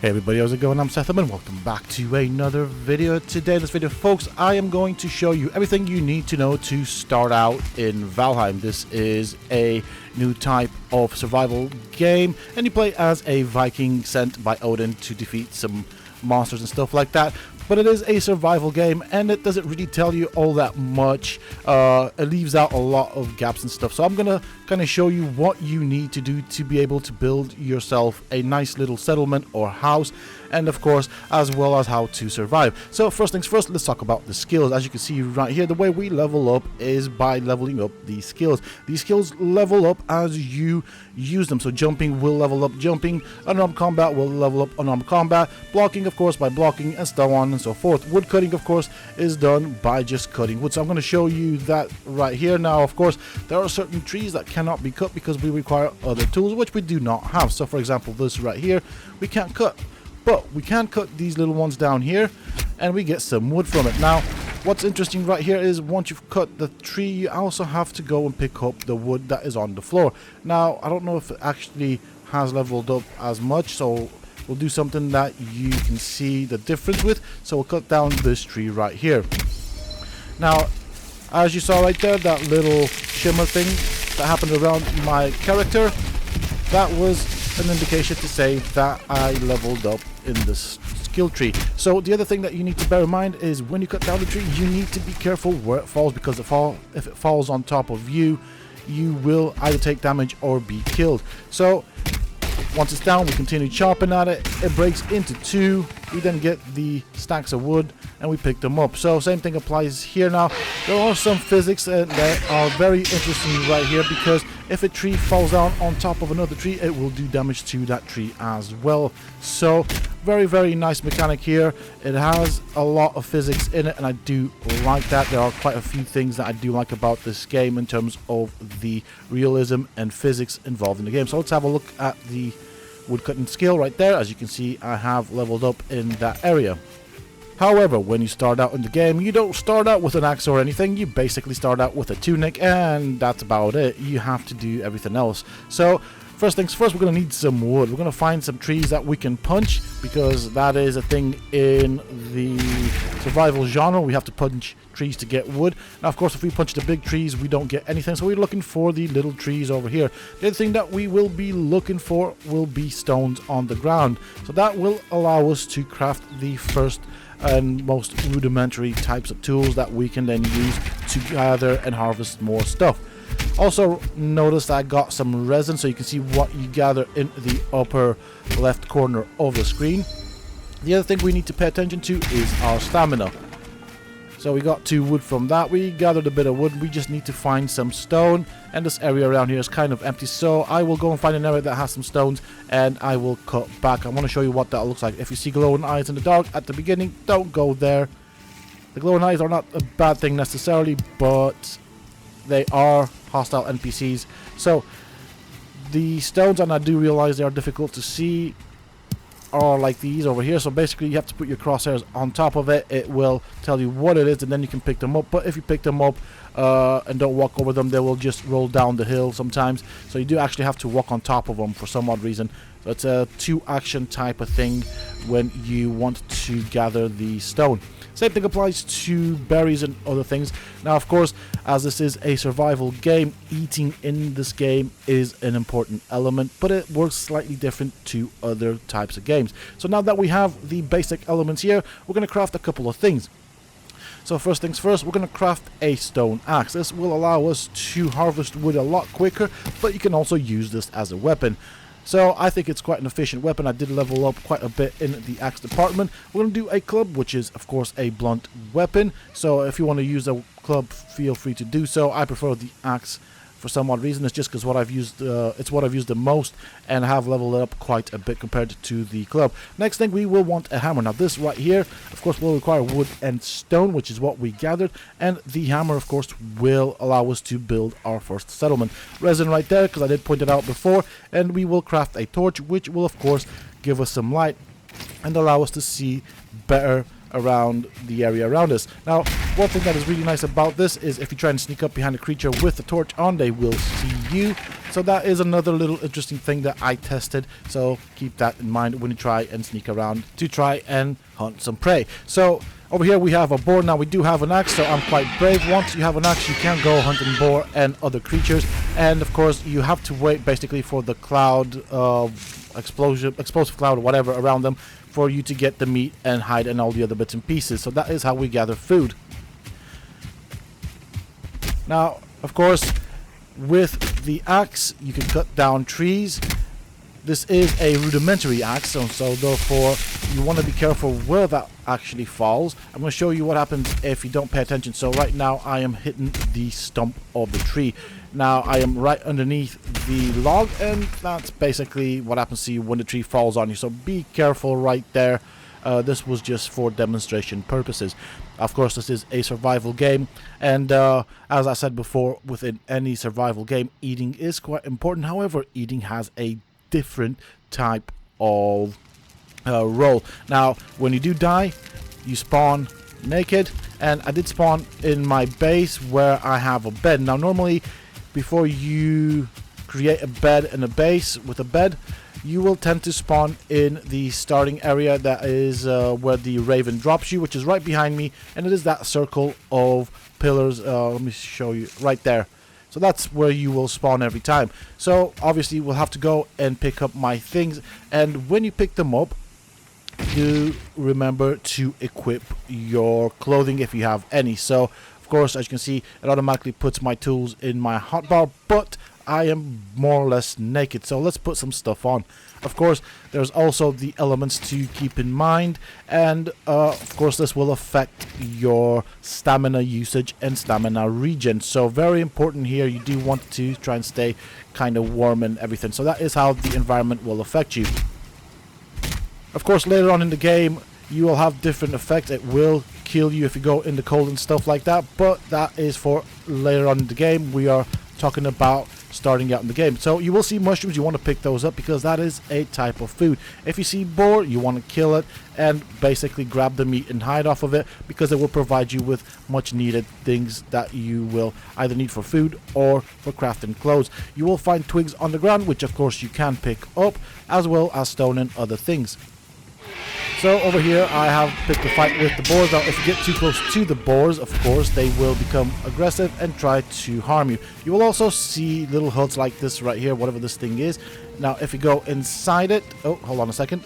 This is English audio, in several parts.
Hey everybody, how's it going? I'm Sethum and welcome back to another video. Today in this video, folks, I am going to show you everything you need to know to start out in Valheim. This is a new type of survival game, and you play as a Viking sent by Odin to defeat some monsters and stuff like that. But it is a survival game, and it doesn't really tell you all that much. It leaves out a lot of gaps and stuff. So I'm gonna kind of show you what you need to do to be able to build yourself a nice little settlement or house, and of course, as well as how to survive. So first things first, let's talk about the skills. As you can see right here, the way we level up is by leveling up these skills. These skills level up as you use them. So jumping will level up jumping, unarmed combat will level up unarmed combat, blocking of course by blocking, and so on and so forth. Wood cutting of course is done by just cutting wood. So I'm going to show you that right here. Now of course there are certain trees that cannot be cut because we require other tools which we do not have. So for example, this right here we can't cut, but we can cut these little ones down here and we get some wood from it. Now what's interesting right here is once you've cut the tree, you also have to go and pick up the wood that is on the floor. Now I don't know if it actually has leveled up as much, so we'll do something that you can see the difference with. So we'll cut down this tree right here. Now as you saw right there, that little shimmer thing that happened around my character, that was an indication to say that I leveled up in this skill tree. So the other thing that you need to bear in mind is when you cut down the tree, you need to be careful where it falls, because if it falls on top of you, you will either take damage or be killed. So once it's down, we continue chopping at it. It breaks into two. We then get the stacks of wood and we pick them up. So same thing applies here. Now there are some physics that are very interesting right here, because if a tree falls down on top of another tree, it will do damage to that tree as well. So very nice mechanic here. It has a lot of physics in it, and I do like that. There are quite a few things that I do like about this game in terms of the realism and physics involved in the game. So let's have a look at the woodcutting skill right there. As you can see, I have leveled up in that area. However, when you start out in the game, you don't start out with an axe or anything. You basically start out with a tunic, and that's about it. You have to do everything else. So first things first, we're going to need some wood. We're going to find some trees that we can punch, because that is a thing in the survival genre. We have to punch trees to get wood. Now of course, if we punch the big trees, we don't get anything, so we're looking for the little trees over here. The other thing that we will be looking for will be stones on the ground. So that will allow us to craft the first and most rudimentary types of tools that we can then use to gather and harvest more stuff. Also notice that I got some resin, so you can see what you gather in the upper left corner of the screen. The other thing we need to pay attention to is our stamina. So we got 2 wood from that. We gathered a bit of wood. We just need to find some stone, and this area around here is kind of empty, so I will go and find an area that has some stones and I will cut back. I want to show you what that looks like. If you see glowing eyes in the dark at the beginning, don't go there. The glowing eyes are not a bad thing necessarily, but they are hostile NPCs. So the stones, and I do realize they are difficult to see, are like these over here. So basically you have to put your crosshairs on top of it. It will tell you what it is, and then you can pick them up. But if you pick them up and don't walk over them, they will just roll down the hill sometimes. So you do actually have to walk on top of them for some odd reason. So it's a 2-action type of thing when you want to gather the stone. Same thing applies to berries and other things. Now of course, as this is a survival game, eating in this game is an important element, but it works slightly different to other types of games. So now that we have the basic elements here, we're going to craft a couple of things. So first things first, we're going to craft a stone axe. This will allow us to harvest wood a lot quicker, but you can also use this as a weapon. So I think it's quite an efficient weapon. I did level up quite a bit in the axe department. We're going to do a club, which is of course a blunt weapon. So if you want to use a club, feel free to do so. I prefer the axe for some odd reason. It's just because it's what I've used the most, and I have leveled it up quite a bit compared to the club. Next thing, we will want a hammer. Now this right here of course will require wood and stone, which is what we gathered, and the hammer of course will allow us to build our first settlement. Resin right there, because I did point it out before, and we will craft a torch, which will of course give us some light and allow us to see better around the area around us. Now, one thing that is really nice about this is if you try and sneak up behind a creature with the torch on, they will see you. So that is another little interesting thing that I tested. So keep that in mind when you try and sneak around to try and hunt some prey. So over here we have a boar. Now we do have an axe, so I'm quite brave. Once you have an axe, you can go hunting boar and other creatures. And of course you have to wait basically for the cloud of explosive cloud or whatever around them for you to get the meat and hide and all the other bits and pieces. So that is how we gather food. Now of course, with the axe you can cut down trees. This is a rudimentary axe, so therefore you want to be careful where that actually falls. I'm going to show you what happens if you don't pay attention. So right now I am hitting the stump of the tree. Now I am right underneath the log, and that's basically what happens to you when the tree falls on you. So be careful right there. This was just for demonstration purposes. Of course, this is a survival game, and as I said before, within any survival game, eating is quite important. However, eating has a different type of role. Now, when you do die, you spawn naked, and I did spawn in my base where I have a bed. Now, normally, before you create a bed and a base with a bed, you will tend to spawn in the starting area. That is where the raven drops you, which is right behind me, and it is that circle of pillars. Let me show you right there. So that's where you will spawn every time. So obviously we'll have to go and pick up my things, and when you pick them up, do remember to equip your clothing if you have any. So of course, as you can see, it automatically puts my tools in my hotbar, but I am more or less naked, so let's put some stuff on. Of course, there's also the elements to keep in mind, and of course this will affect your stamina usage and stamina regen. So very important here, you do want to try and stay kind of warm and everything. So that is how the environment will affect you. Of course, later on in the game, you will have different effects. It will kill you if you go in the cold and stuff like that, but that is for later on in the game. We are talking about starting out in the game. So you will see mushrooms, you want to pick those up because that is a type of food. If you see boar, you want to kill it and basically grab the meat and hide off of it, because it will provide you with much needed things that you will either need for food or for crafting clothes. You will find twigs on the ground, which of course you can pick up, as well as stone and other things. So over here I have picked a fight with the boars. Now if you get too close to the boars, of course they will become aggressive and try to harm you. You will also see little huts like this right here, whatever this thing is. Now if you go inside it, oh, hold on a second.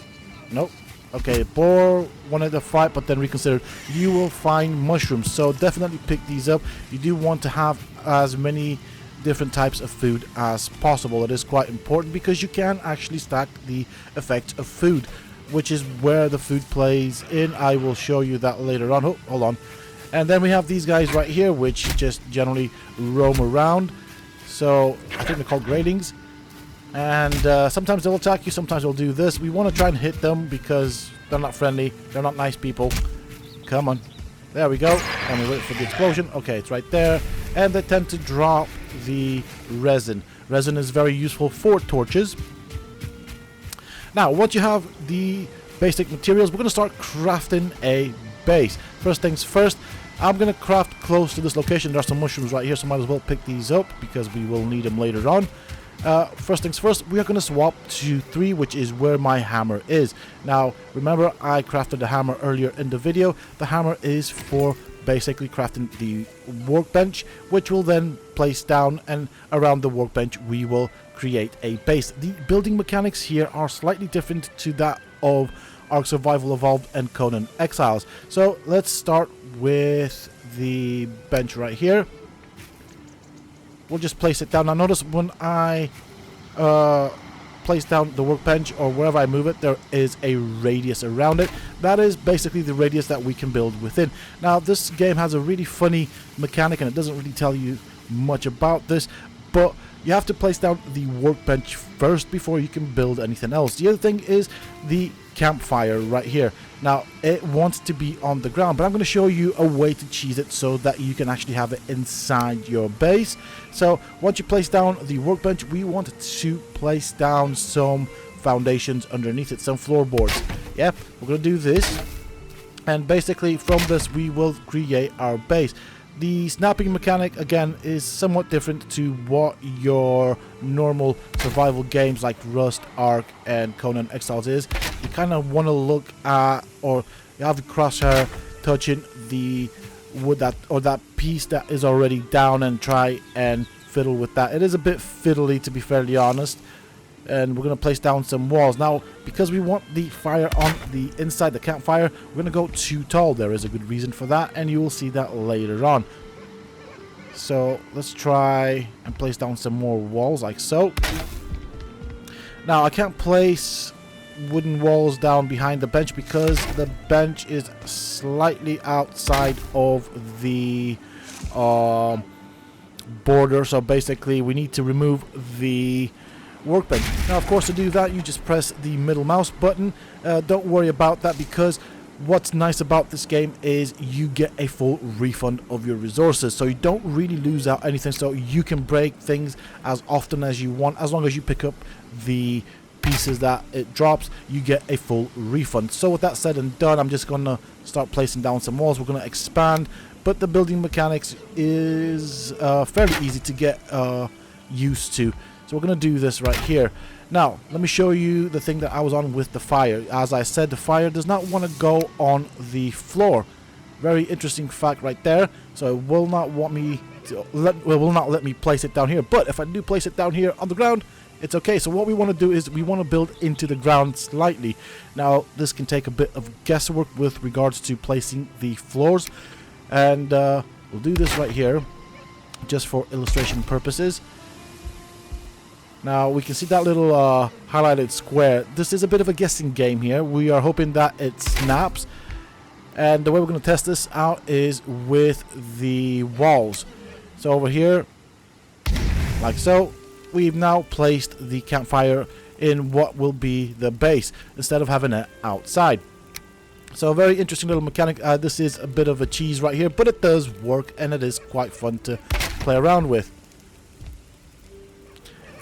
Nope. Okay, boar wanted to fight but then reconsidered. You will find mushrooms, so definitely pick these up. You do want to have as many different types of food as possible. It is quite important because you can actually stack the effects of food, which is where the food plays in. I will show you that later on. Oh, hold on. And then we have these guys right here, which just generally roam around. So I think they're called gratings. And sometimes they'll attack you, sometimes they'll do this. We want to try and hit them because they're not friendly. They're not nice people. Come on. There we go. And we wait for the explosion. Okay, it's right there. And they tend to drop the resin. Resin is very useful for torches. Now, once you have the basic materials, we're going to start crafting a base. First things first, I'm going to craft close to this location. There are some mushrooms right here, so might as well pick these up because we will need them later on. First things first, we are going to swap to 3, which is where my hammer is. Now, remember I crafted the hammer earlier in the video. The hammer is for basically crafting the workbench, which will then place down, and around the workbench we will create a base. The building mechanics here are slightly different to that of Ark Survival Evolved and Conan Exiles. So let's start with the bench right here. We'll just place it down. Now notice when I place down the workbench or wherever I move it, there is a radius around it. That is basically the radius that we can build within. Now this game has a really funny mechanic and it doesn't really tell you much about this, but you have to place down the workbench first before you can build anything else. The other thing is the campfire right here. Now it wants to be on the ground, but I'm going to show you a way to cheese it so that you can actually have it inside your base. So once you place down the workbench, we want to place down some foundations underneath it, some floorboards. Yeah, we're going to do this, and basically from this we will create our base. The snapping mechanic, again, is somewhat different to what your normal survival games like Rust, Ark, and Conan Exiles is. You kind of want to look at, or you have the crosshair touching the wood that piece that is already down and try and fiddle with that. It is a bit fiddly, to be fairly honest. And we're going to place down some walls. Now, because we want the fire on the inside, the campfire, we're going to go too tall. There is a good reason for that, and you will see that later on. So, let's try and place down some more walls, like so. Now, I can't place wooden walls down behind the bench because the bench is slightly outside of the border. So, basically, we need to remove the workbench. Now, of course, to do that, you just press the middle mouse button. Don't worry about that, because what's nice about this game is you get a full refund of your resources, so you don't really lose out anything. So you can break things as often as you want. As long as you pick up the pieces that it drops, you get a full refund. So with that said and done, I'm just gonna start placing down some walls. We're gonna expand, but the building mechanics is fairly easy to get used to. So we're going to do this right here. Now, let me show you the thing that I was on with the fire. As I said, the fire does not want to go on the floor. Very interesting fact right there. So it will not want me to will not let me place it down here. But if I do place it down here on the ground, it's okay. So what we want to do is we want to build into the ground slightly. Now, this can take a bit of guesswork with regards to placing the floors. And we'll do this right here, just for illustration purposes. Now, we can see that little highlighted square. This is a bit of a guessing game here. We are hoping that it snaps. And the way we're going to test this out is with the walls. So over here, like so, we've now placed the campfire in what will be the base, instead of having it outside. So a very interesting little mechanic. This is a bit of a cheese right here, but it does work, and it is quite fun to play around with.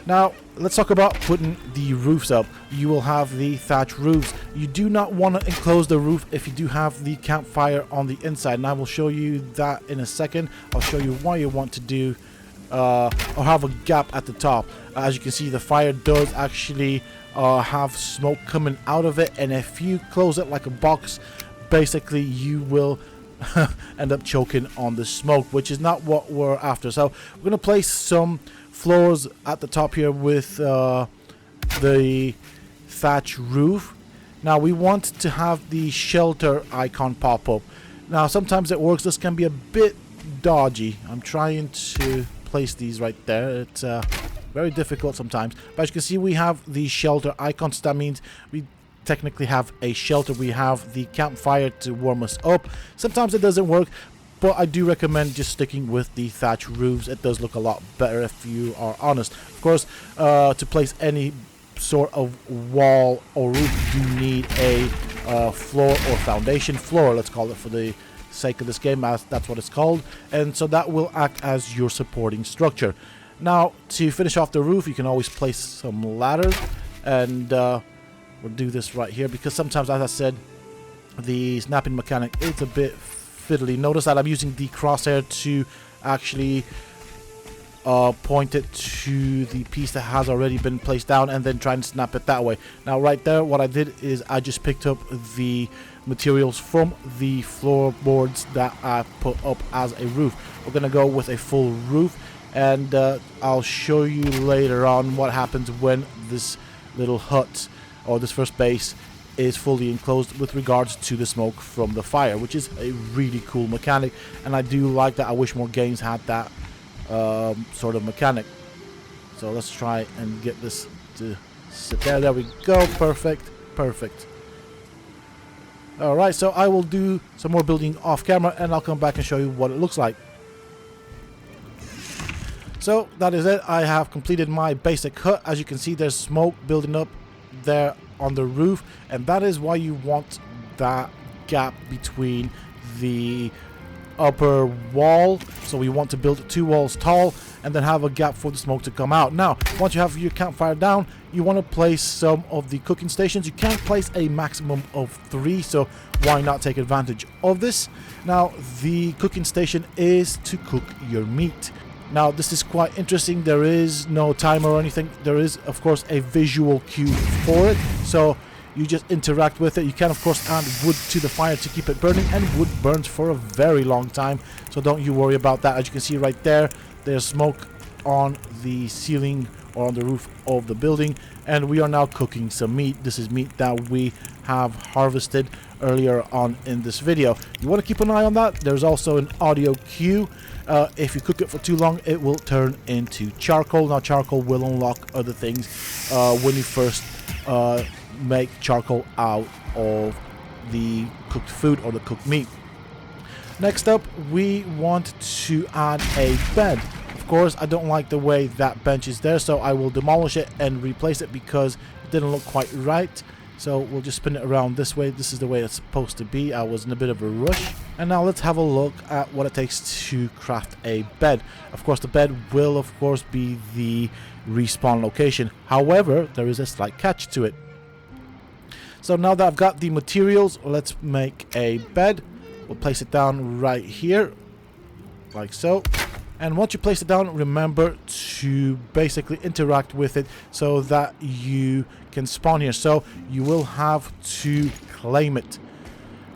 Now, let's talk about putting the roofs up. You will have the thatch roofs. You do not want to enclose the roof if you do have the campfire on the inside. And I will show you that in a second. I'll show you why you want to do or have a gap at the top. As you can see, the fire does actually have smoke coming out of it. And if you close it like a box, basically you will end up choking on the smoke, which is not what we're after. So we're going to place some floors at the top here with the thatch roof. Now we want to have the shelter icon pop up. Now sometimes it works. This can be a bit dodgy. I'm trying to place these right there. It's very difficult sometimes. But as you can see, we have the shelter icons. That means we technically have a shelter. We have the campfire to warm us up. Sometimes it doesn't work, but I do recommend just sticking with the thatch roofs. It does look a lot better if you are honest. Of course, to place any sort of wall or roof, you need a floor or foundation. Floor, let's call it for the sake of this game, as that's what it's called. And so that will act as your supporting structure. Now, to finish off the roof, you can always place some ladders. And we'll do this right here, because sometimes, as I said, the snapping mechanic is a bit fiddly. Notice that I'm using the crosshair to actually point it to the piece that has already been placed down and then try and snap it that way. Now right there, what I did is I just picked up the materials from the floorboards that I put up as a roof. We're gonna go with a full roof, and I'll show you later on what happens when this little hut or this first base is fully enclosed with regards to the smoke from the fire, which is a really cool mechanic, and I do like that. I wish more games had that sort of mechanic. So let's try and get this to sit there. There we go. Perfect. Perfect. Alright, so I will do some more building off camera, and I'll come back and show you what it looks like. So that is it. I have completed my basic hut. As you can see, there's smoke building up there on the roof, and that is why you want that gap between the upper wall. So we want to build 2 walls tall, and then have a gap for the smoke to come out. Now, once you have your campfire down, you want to place some of the cooking stations. You can't place a maximum of 3, so why not take advantage of this? Now, the cooking station is to cook your meat. Now, this is quite interesting. There is no timer or anything. There is, of course, a visual cue for it, so you just interact with it. You can, of course, add wood to the fire to keep it burning, and wood burns for a very long time, so don't you worry about that. As you can see right there, there's smoke on the ceiling or on the roof of the building, and we are now cooking some meat. This is meat that we have harvested earlier on in this video. You want to keep an eye on that. There's also an audio cue. If you cook it for too long, it will turn into charcoal. Now, charcoal will unlock other things when you first make charcoal out of the cooked food or the cooked meat. Next up, we want to add a bed. Of course, I don't like the way that bench is there, so I will demolish it and replace it because it didn't look quite right. So we'll just spin it around this way. This is the way it's supposed to be. I was in a bit of a rush. And now let's have a look at what it takes to craft a bed. Of course, the bed will, of course, be the respawn location. However, there is a slight catch to it. So now that I've got the materials, let's make a bed. We'll place it down right here, like so. And once you place it down, remember to basically interact with it so that you can spawn here. So you will have to claim it.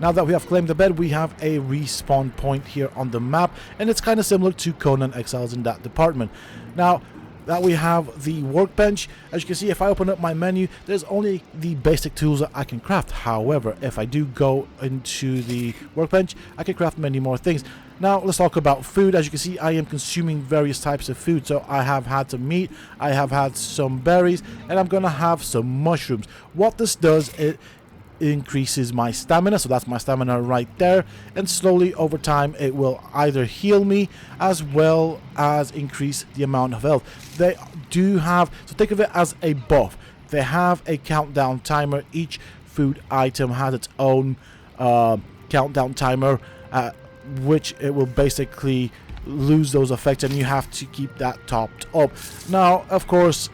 Now that we have claimed the bed, we have a respawn point here on the map, and it's kind of similar to Conan Exiles in that department. Now that we have the workbench, as you can see, if I open up my menu, there's only the basic tools that I can craft. However, if I do go into the workbench, I can craft many more things. Now let's talk about food. As you can see, I am consuming various types of food. So I have had some meat, I have had some berries, and I'm gonna have some mushrooms. What this does, it increases my stamina, so that's my stamina right there, and slowly over time it will either heal me as well as increase the amount of health. They do have, so think of it as a buff. They have a countdown timer. Each food item has its own countdown timer, which it will basically lose those effects, and you have to keep that topped up. Now, of course,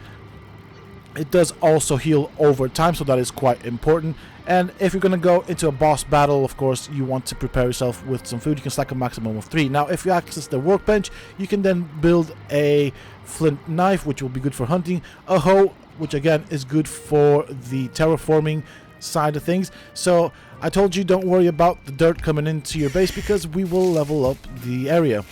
it does also heal over time, so that is quite important. And if you're going to go into a boss battle, of course, you want to prepare yourself with some food. You can stack a maximum of 3. Now, if you access the workbench, you can then build a flint knife, which will be good for hunting, a hoe, which again is good for the terraforming side of things. So I told you, don't worry about the dirt coming into your base because we will level up the area.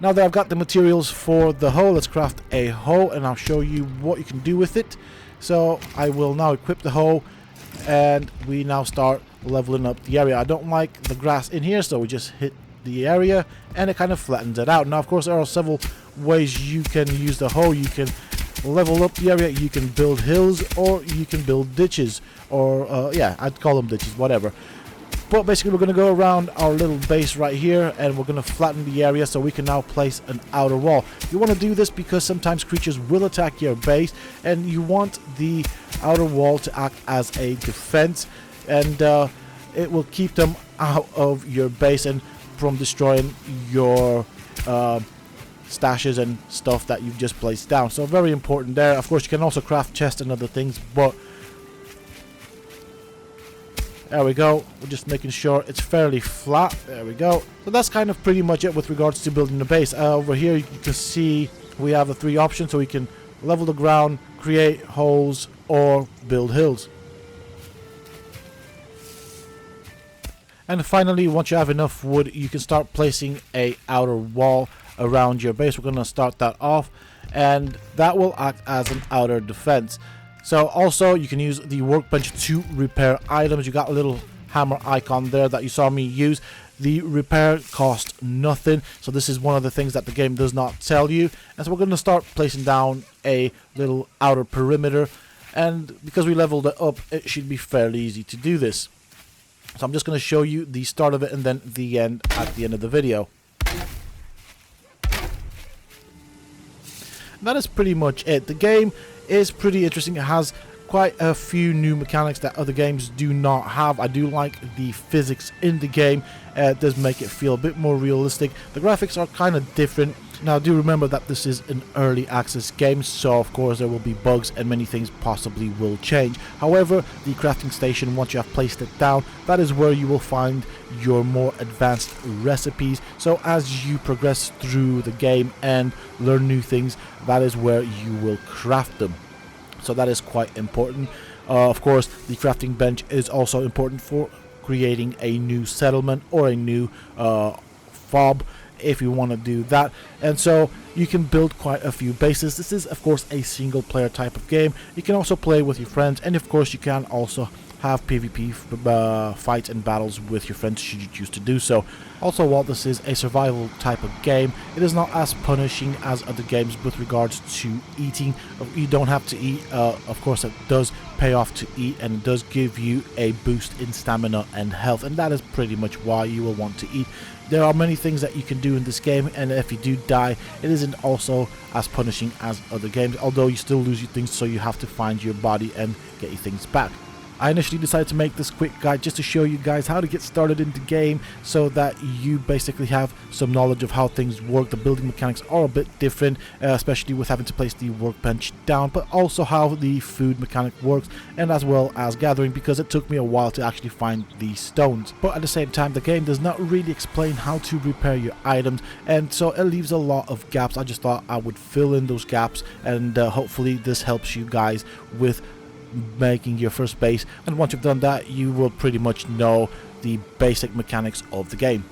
Now that I've got the materials for the hoe, let's craft a hoe, and I'll show you what you can do with it. So I will now equip the hoe, and we now start leveling up the area. I don't like the grass in here, so we just hit the area and it kind of flattens it out. Now, of course, there are several ways you can use the hoe. You can level up the area, you can build hills, or you can build ditches, or yeah, I'd call them ditches, whatever. But basically, we're going to go around our little base right here, and we're going to flatten the area so we can now place an outer wall. You want to do this because sometimes creatures will attack your base, and you want the outer wall to act as a defense, and it will keep them out of your base and from destroying your stashes and stuff that you've just placed down. So very important there. Of course, you can also craft chests and other things, but there we go. We're just making sure it's fairly flat. There we go. So that's kind of pretty much it with regards to building the base. Over here you can see we have the 3 options, so we can level the ground, create holes, or build hills. And finally, once you have enough wood, you can start placing a outer wall around your base. We're going to start that off, and that will act as an outer defense. So also you can use the workbench to repair items. You got a little hammer icon there that you saw me use. The repair costs nothing, so this is one of the things that the game does not tell you. And so we're going to start placing down a little outer perimeter, and because we leveled it up, it should be fairly easy to do this. So I'm just going to show you the start of it and then the end at the end of the video. And that is pretty much it. The game is pretty interesting. It has quite a few new mechanics that other games do not have. I do like the physics in the game. It does make it feel a bit more realistic. The graphics are kind of different. Now do remember that this is an early access game, so of course there will be bugs and many things possibly will change. However, the crafting station, once you have placed it down, that is where you will find your more advanced recipes. So as you progress through the game and learn new things, that is where you will craft them. So that is quite important. Of course, the crafting bench is also important for creating a new settlement or a new fob, if you want to do that. And so you can build quite a few bases. This is of course a single player type of game. You can also play with your friends, and of course you can also have PvP fights and battles with your friends should you choose to do so. Also, while this is a survival type of game, it is not as punishing as other games with regards to eating. You don't have to eat. Of course, it does pay off to eat, and it does give you a boost in stamina and health, and that is pretty much why you will want to eat. There are many things that you can do in this game, and if you do die, it isn't also as punishing as other games, although you still lose your things, so you have to find your body and get your things back. I initially decided to make this quick guide just to show you guys how to get started in the game, so that you basically have some knowledge of how things work. The building mechanics are a bit different, especially with having to place the workbench down, but also how the food mechanic works, and as well as gathering, because it took me a while to actually find these stones. But at the same time, the game does not really explain how to repair your items, and so it leaves a lot of gaps. I just thought I would fill in those gaps, and hopefully this helps you guys with making your first base. And once you've done that, you will pretty much know the basic mechanics of the game.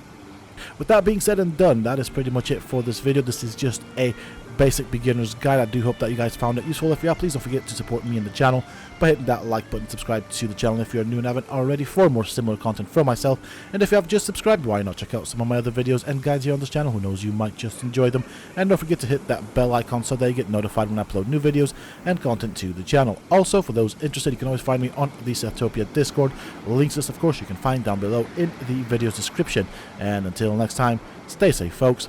With that being said and done, that is pretty much it for this video. This is just a basic beginner's guide. I do hope that you guys found it useful. If you are, please don't forget to support me and the channel by hitting that like button, subscribe to the channel if you're new and haven't already for more similar content from myself. And if you have just subscribed, why not check out some of my other videos and guides here on this channel? Who knows, you might just enjoy them. And don't forget to hit that bell icon so that you get notified when I upload new videos and content to the channel. Also, for those interested, you can always find me on the Sethum Discord. Links to this, of course, you can find down below in the video's description. And until next time, stay safe, folks.